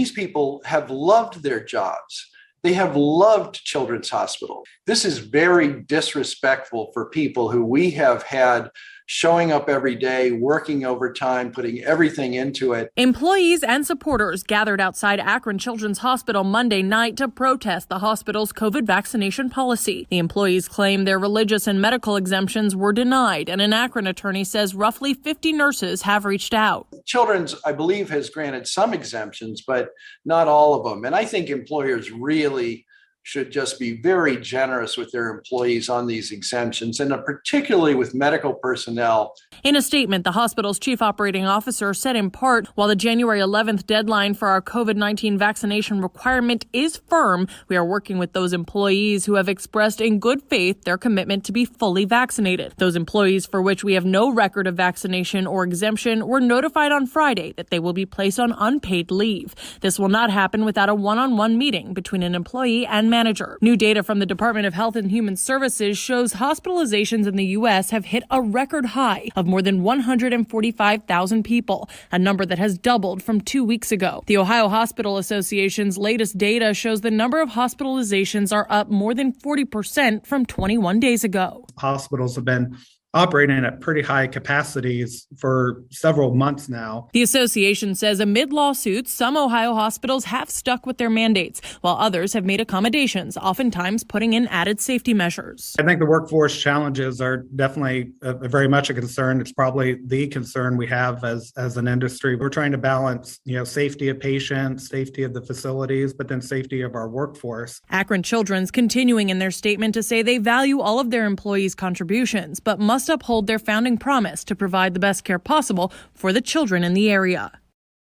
these people have loved their jobs. They have loved Children's Hospital. This is very disrespectful for people who we have had showing up every day, working overtime, putting everything into it. Employees and supporters gathered outside Akron Children's Hospital Monday night to protest the hospital's COVID vaccination policy. The employees claim their religious and medical exemptions were denied, and an Akron attorney says roughly 50 nurses have reached out. Children's, I believe, has granted some exemptions, but not all of them. And I think employers really should just be very generous with their employees on these exemptions, and particularly with medical personnel. In a statement, the hospital's chief operating officer said in part, while the January 11th deadline for our COVID-19 vaccination requirement is firm, we are working with those employees who have expressed in good faith their commitment to be fully vaccinated. Those employees for which we have no record of vaccination or exemption were notified on Friday that they will be placed on unpaid leave. This will not happen without a one-on-one meeting between an employee and manager. New data from the Department of Health and Human Services shows hospitalizations in the U.S. have hit a record high of more than 145,000 people, a number that has doubled from 2 weeks ago. The Ohio Hospital Association's latest data shows the number of hospitalizations are up more than 40% from 21 days ago. Hospitals have been operating at pretty high capacities for several months now. The association says amid lawsuits, some Ohio hospitals have stuck with their mandates, while others have made accommodations, oftentimes putting in added safety measures. I think the workforce challenges are definitely very much a concern. It's probably the concern we have as an industry. We're trying to balance, safety of patients, safety of the facilities, but then safety of our workforce. Akron Children's continuing in their statement to say they value all of their employees' contributions, but must uphold their founding promise to provide the best care possible for the children in the area.